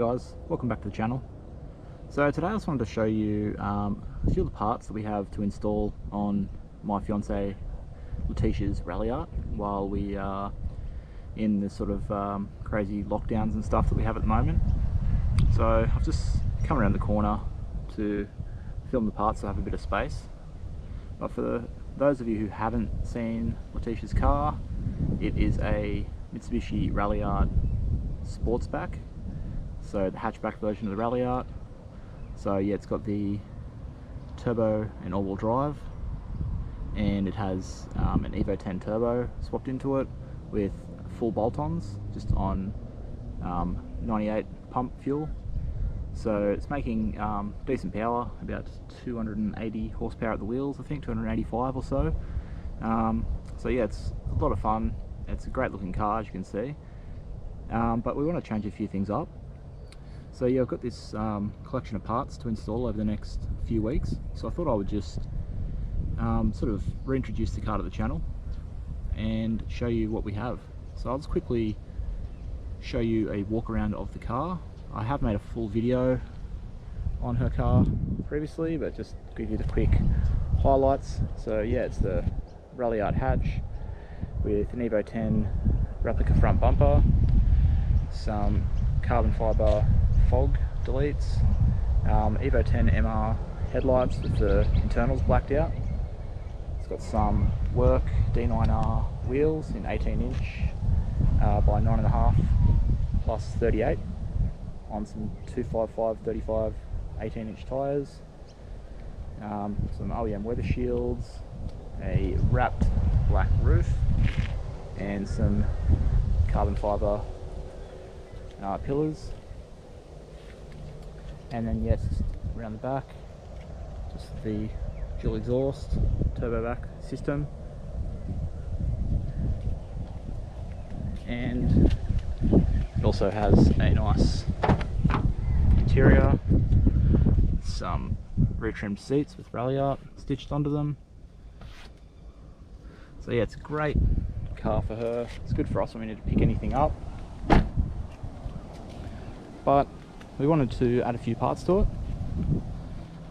guys, welcome back to the channel. So today I just wanted to show you a few of the parts that we have to install on my fiance Letitia's Ralliart while we are in the sort of crazy lockdowns and stuff that we have at the moment. So I've just come around the corner to film the parts so I have a bit of space. But for those of you who haven't seen Letitia's car, it is a Mitsubishi Ralliart Sportback, so the hatchback version of the Ralliart. So yeah, it's got the turbo and all-wheel drive, and it has an Evo 10 turbo swapped into it with full bolt-ons, just on 98 pump fuel. So it's making decent power, about 280 horsepower at the wheels, I think 285 or so. So yeah, it's a lot of fun. It's a great looking car, as you can see. But we want to change a few things up. So yeah, I've got this collection of parts to install over the next few weeks. So I thought I would just sort of reintroduce the car to the channel and show you what we have. So I'll just quickly show you a walk around of the car. I have made a full video on her car previously, but just give you the quick highlights. So yeah, it's the Ralliart hatch with an Evo 10 replica front bumper, some carbon fibre fog deletes, Evo 10 MR headlights with the internals blacked out. It's got some work D9R wheels in 18 inch by 9.5 plus 38 on some 255/35 18 inch tyres, some Aem weather shields, a wrapped black roof, and some carbon fibre pillars. And then yes, around the back, just the dual exhaust turbo back system, and it also has a nice interior, some retrimmed seats with Ralliart stitched onto them. So yeah, it's a great car for her. It's good for us when we need to pick anything up. But we wanted to add a few parts to it.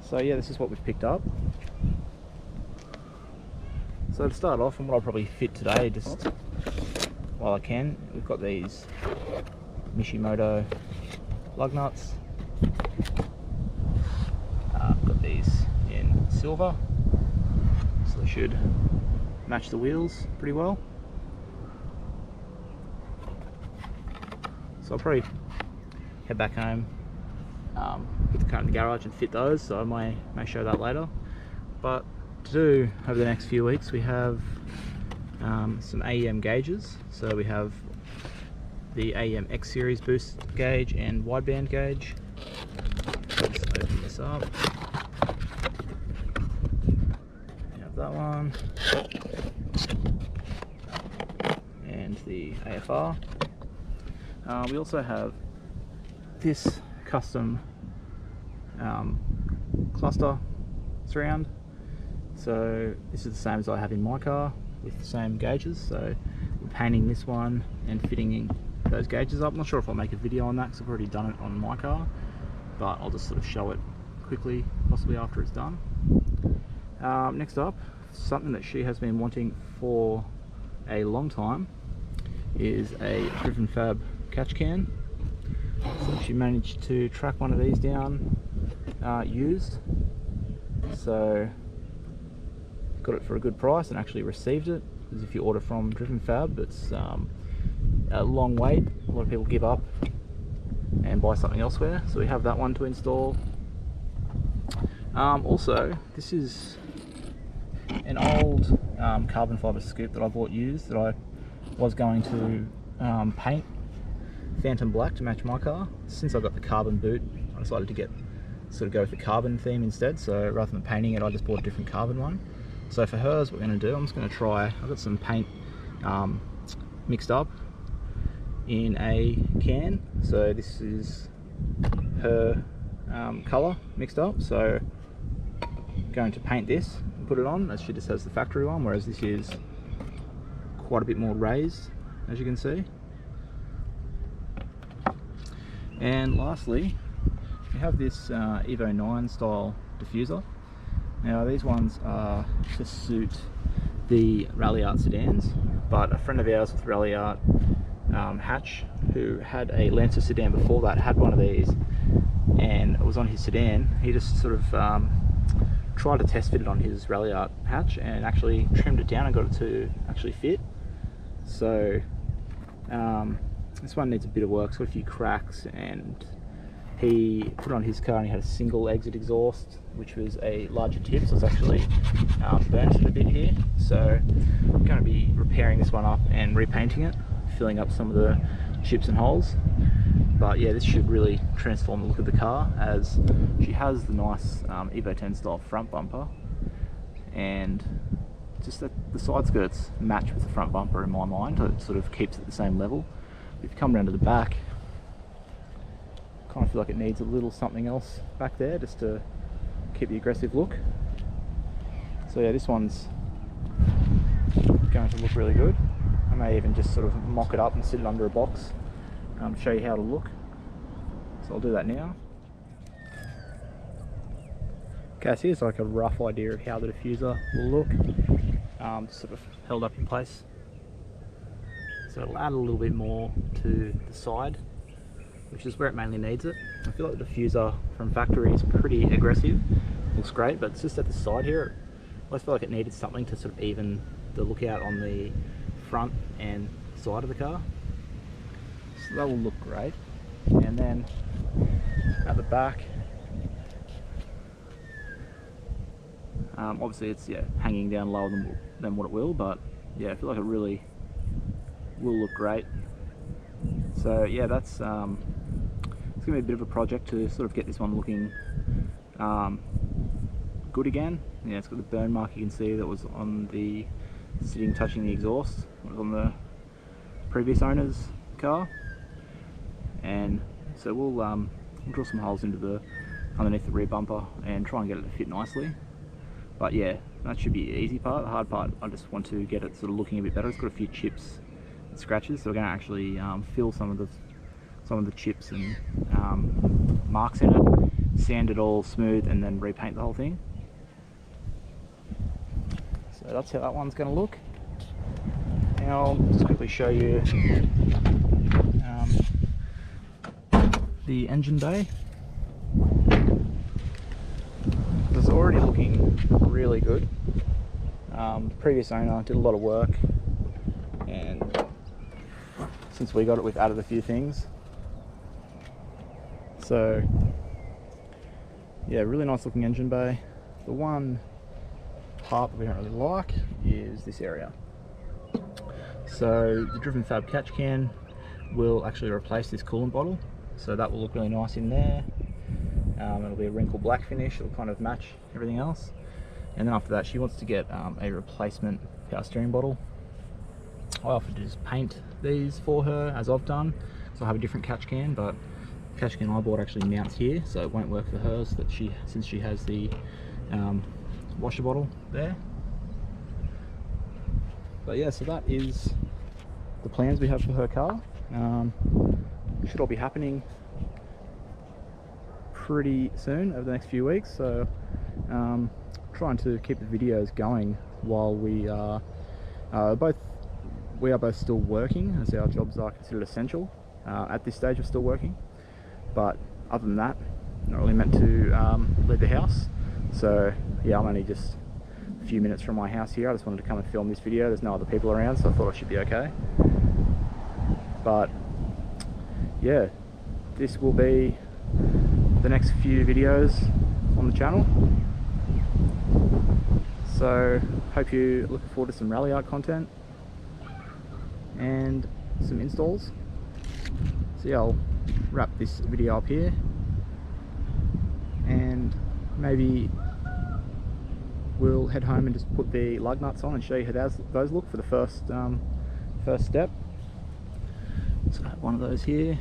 So yeah, this is what we've picked up. So to start off, and what I'll probably fit today, just while I can, we've got these Mishimoto lug nuts. I've got these in silver, so they should match the wheels pretty well. So I'll probably head back home, put the car in the garage and fit those, so I may show that later. But to do over the next few weeks, we have some Aem gauges. So we have the Aem X series boost gauge and wideband gauge. Let's open this up. We have that one, and the AFR. We also have this custom cluster surround. So this is the same as I have in my car with the same gauges. So we're painting this one and fitting in those gauges up. I'm not sure if I'll make a video on that because I've already done it on my car, but I'll just sort of show it quickly, possibly after it's done. Next up, something that she has been wanting for a long time is a Driven Fab catch can. So she managed to track one of these down used, so got it for a good price and actually received it, because if you order from Driven Fab, it's a long wait. A lot of people give up and buy something elsewhere, so we have that one to install. Also, this is an old carbon fibre scoop that I bought used that I was going to paint Phantom Black to match my car. Since I got the carbon boot, I decided to go with the carbon theme instead. So rather than painting it, I just bought a different carbon one. So for hers, what we're going to do, I'm just going to try, I've got some paint mixed up in a can. So this is her colour mixed up. So I'm going to paint this and put it on, as she just has the factory one, whereas this is quite a bit more raised, as you can see. And lastly, we have this Evo 9 style diffuser. Now these ones are to suit the Ralliart sedans, but a friend of ours with Ralliart, Hatch, who had a Lancer sedan before that, had one of these, and it was on his sedan. He just sort of tried to test fit it on his Ralliart Hatch and actually trimmed it down and got it to actually fit. So this one needs a bit of work. It's got a few cracks, and he put it on his car and he had a single exit exhaust, which was a larger tip, so it's actually burnt it a bit here. So I'm going to be repairing this one up and repainting it, filling up some of the chips and holes. But yeah, this should really transform the look of the car, as she has the nice Evo 10 style front bumper, and just that the side skirts match with the front bumper in my mind. It sort of keeps it at the same level. If you come around to the back, kind of feel like it needs a little something else back there just to keep the aggressive look. So yeah, this one's going to look really good. I may even just sort of mock it up and sit it under a box to show you how it'll look. So I'll do that now. Okay, so here's like a rough idea of how the diffuser will look, sort of held up in place. So it'll add a little bit more to the side, which is where it mainly needs it. I feel like the diffuser from factory is pretty aggressive, looks great, but it's just at the side here. I always feel like it needed something to sort of even the look out on the front and side of the car. So that will look great. And then at the back, obviously it's hanging down lower than what it will, but yeah, I feel like it really will look great. So yeah, that's it's gonna be a bit of a project to sort of get this one looking good again. Yeah, it's got the burn mark you can see that was on the touching the exhaust. It was on the previous owner's car, and so we'll drill some holes into the underneath the rear bumper and try and get it to fit nicely. But yeah, that should be the easy part. The hard part, I just want to get it sort of looking a bit better. It's got a few chips and scratches, so we're going to actually fill some of the chips and marks in it, sand it all smooth, and then repaint the whole thing. So that's how that one's going to look. Now I'll just quickly show you the engine bay. It's already looking really good. The previous owner did a lot of work, and since we got it, we've added a few things. So yeah, really nice looking engine bay. The one part that we don't really like is this area. So the driven fab catch can will actually replace this coolant bottle, so that will look really nice in there. It'll be a wrinkle black finish, it'll kind of match everything else. And then after that, she wants to get a replacement power steering bottle. I offered to just paint these for her, as I've done, so I have a different catch can, but the catch can I bought actually mounts here, so it won't work for hers, that since she has the washer bottle there. But yeah, so that is the plans we have for her car. Should all be happening pretty soon over the next few weeks, so trying to keep the videos going while we are both still working, as our jobs are considered essential. At this stage we're still working, but other than that, not really meant to leave the house. So yeah, I'm only just a few minutes from my house here. I just wanted to come and film this video. There's no other people around, so I thought I should be okay. But yeah, this will be the next few videos on the channel. So hope you're looking forward to some Ralliart content and some installs. So yeah, I'll wrap this video up here, and maybe we'll head home and just put the lug nuts on and show you how those look for the first step. So I have one of those here.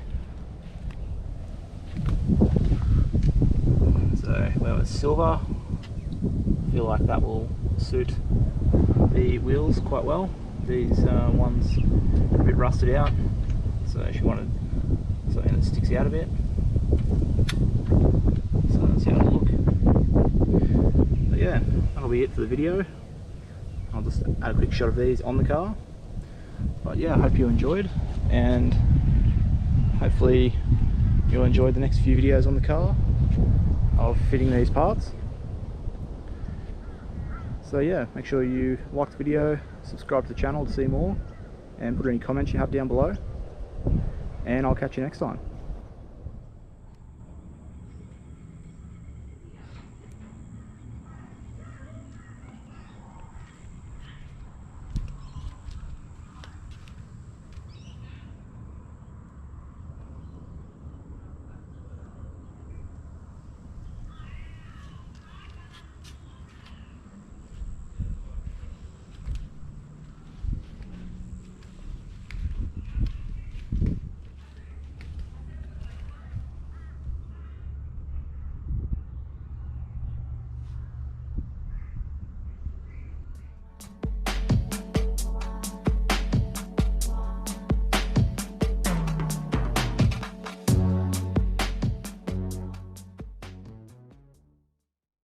So well, it's silver. I feel like that will suit the wheels quite well. These ones are a bit rusted out, so she wanted something that sticks out a bit. that's how it'll look. But yeah, that'll be it for the video. I'll just add a quick shot of these on the car. But yeah, I hope you enjoyed, and hopefully you'll enjoy the next few videos on the car of fitting these parts. So yeah, make sure you like the video, subscribe to the channel to see more, and put any comments you have down below. And I'll catch you next time.